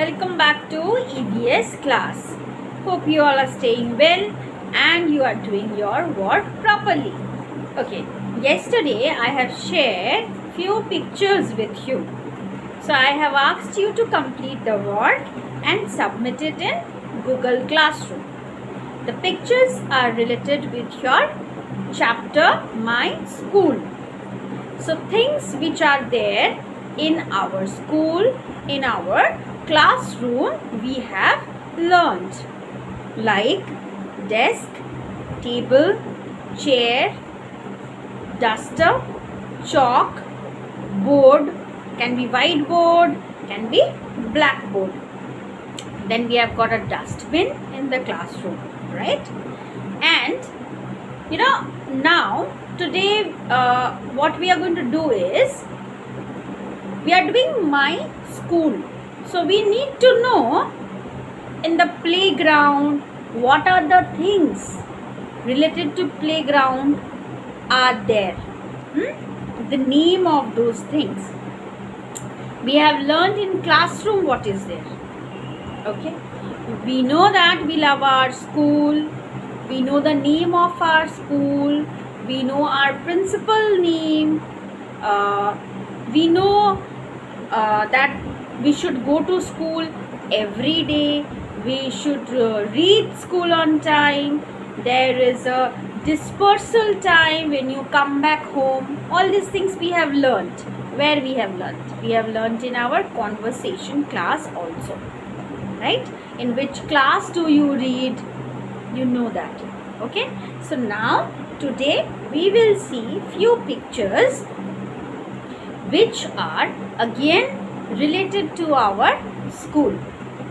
welcome back to EVS class. Hope you all are staying well and you are doing your work properly. Okay, yesterday I have shared few pictures with you. So I have asked you to complete the work and submit it in Google Classroom. The pictures are related with your chapter My School. So things which are there in our school, in our classroom, we have learned, like desk, table, chair, duster, chalk, board, can be whiteboard, can be blackboard. Then we have got a dustbin in the classroom, right? And now today what we are going to do is we are doing My School. So we need to know in the playground what are the things related to playground are there. The name of those things. We have learned in classroom what is there. Okay. We know that we love our school. We know the name of our school. We know our principal name. We know that we should go to school every day. We should reach school on time. There is a dispersal time when you come back home. All these things we have learnt. Where we have learnt? We have learnt in our conversation class also. Right? In which class do you read? You know that. Okay? So now today we will see few pictures which are again related to our school.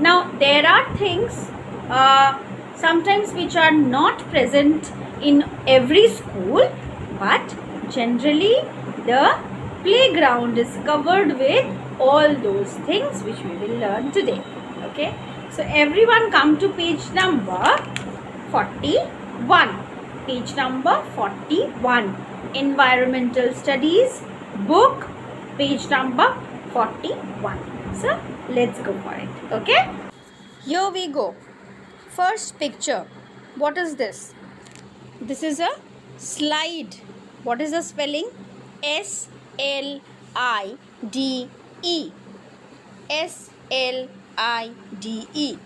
Now there are things sometimes which are not present in every school, but generally the playground is covered with all those things which we will learn today. Okay, so everyone come to page number 41. Page number 41. Environmental Studies book, page number 41. So let's go for it. Okay, here we go. First picture. What is this? This is a slide. What is the spelling? SLIDE. SLIDE.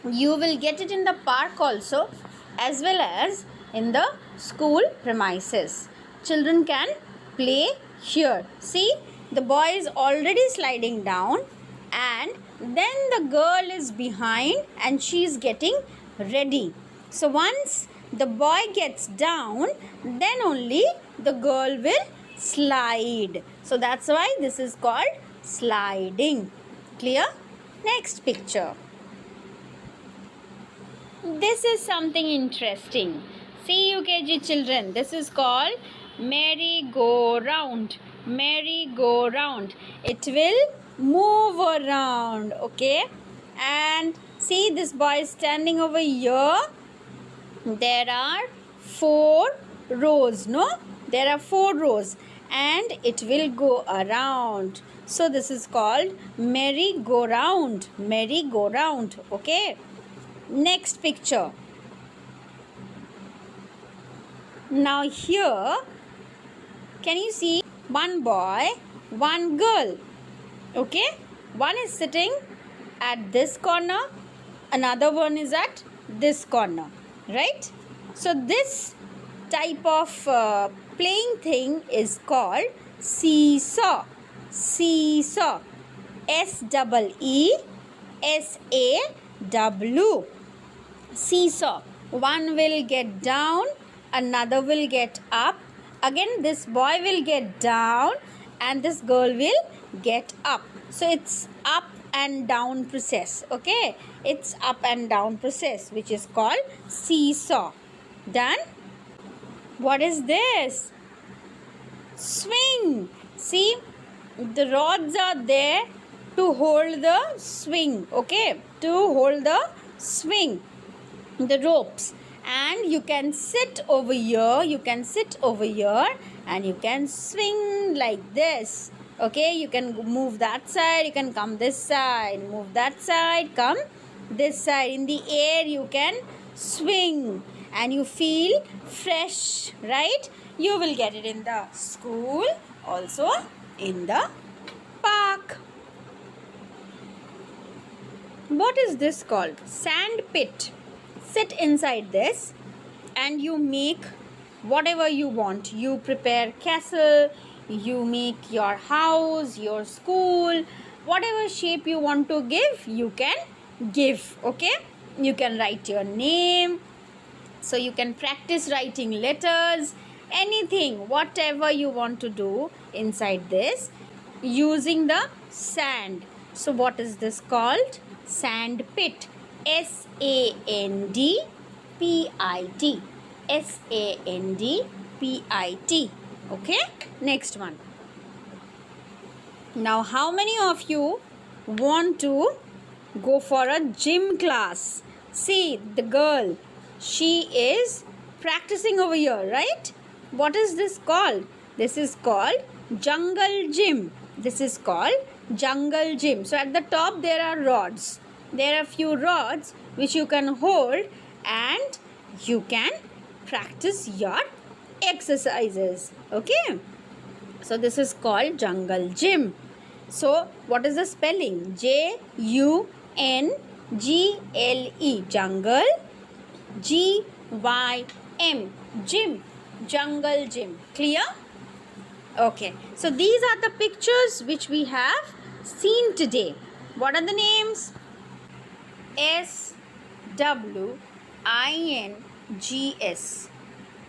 You will get it in the park also, as well as in the school premises. Children can play here. See, the boy is already sliding down, and then the girl is behind and she is getting ready. So once the boy gets down, then only the girl will slide. So that's why this is called sliding. Clear? Next picture. This is something interesting. See, UKG children, this is called merry-go-round. Merry-go-round. It will move around. Okay? And see, this boy is standing over here. There are 4 rows. No? There are 4 rows. And it will go around. So this is called merry-go-round. Merry-go-round. Okay? Next picture. Now here, can you see one boy, one girl? Okay? One is sitting at this corner, another one is at this corner. Right? So this type of playing thing is called seesaw. Seesaw. SEESAW. Seesaw. One will get down, another will get up. Again this boy will get down and this girl will get up. So it's up and down process. Okay, it's up and down process, which is called seesaw. Done. What is this? Swing. See, the rods are there to hold the swing. Okay, to hold the swing, the ropes. And you can sit over here, and you can swing like this. Okay, you can move that side, you can come this side, move that side, come this side. In the air you can swing and you feel fresh, right? You will get it in the school, also in the park. What is this called? Sand pit. Sit inside this and you make whatever you want. You prepare castle, you make your house, your school, whatever shape you want to give, you can give. Okay, you can write your name, so you can practice writing letters, anything, whatever you want to do inside this using the sand. So what is this called? Sand pit. SANDPIT. SANDPIT. Okay, next one. Now, how many of you want to go for a gym class? See, the girl, she is practicing over here, right? What is this called? This is called jungle gym. This is called jungle gym. So, at the top there are rods. There are few rods which you can hold and you can practice your exercises. Okay, so this is called jungle gym. So what is the spelling? JUNGLE, jungle, GYM, gym, jungle gym. Clear? Okay, so these are the pictures which we have seen today. What are the names? SWINGS,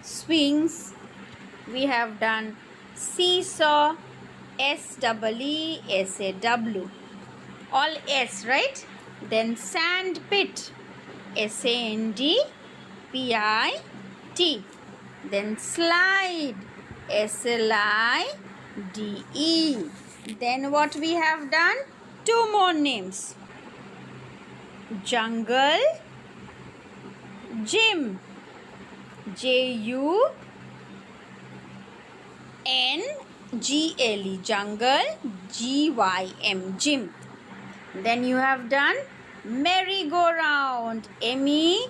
swings. We have done seesaw, SEESAW, all S, right? Then sand pit, SANDPIT. Then slide, SLIDE. Then what we have done? Two more names. Jungle gym, JUNGLE, jungle, GYM, gym. Then you have done merry-go-round, MERRY,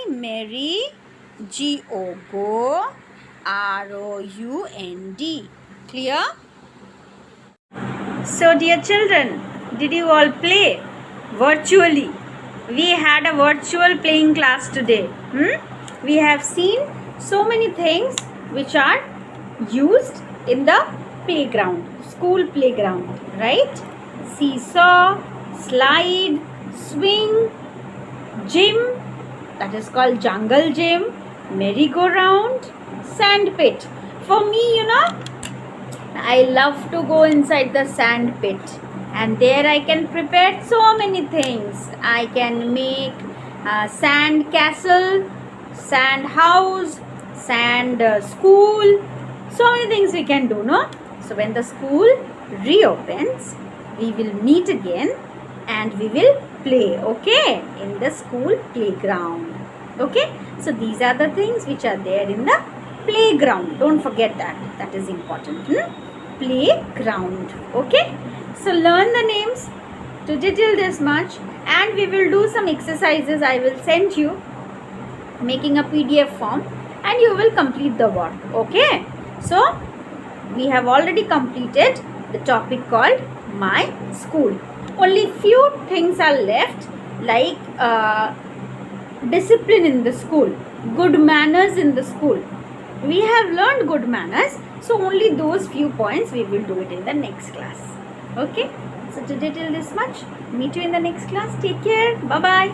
merry, GO, go, ROUND. Clear? So dear children, did you all play virtually? We had a virtual playing class today. We have seen so many things which are used in the playground, school playground, right? Seesaw, slide, swing, gym, that is called jungle gym, merry-go-round, sand pit. For me, I love to go inside the sand pit, and there I can prepare so many things. I can make sand castle, sand house, sand school, so many things we can do, no? So when the school reopens, we will meet again and we will play, okay, in the school playground. Okay, so these are the things which are there in the playground. Don't forget that. That is important. Playground. Okay, so learn the names today till this much, and we will do some exercises. I will send you making a PDF form and you will complete the work. Okay, so we have already completed the topic called my school. Only few things are left, like discipline in the school, good manners in the school. We have learned good manners, so only those few points we will do it in the next class. Okay, so today till this much. Meet you in the next class. Take care. Bye bye.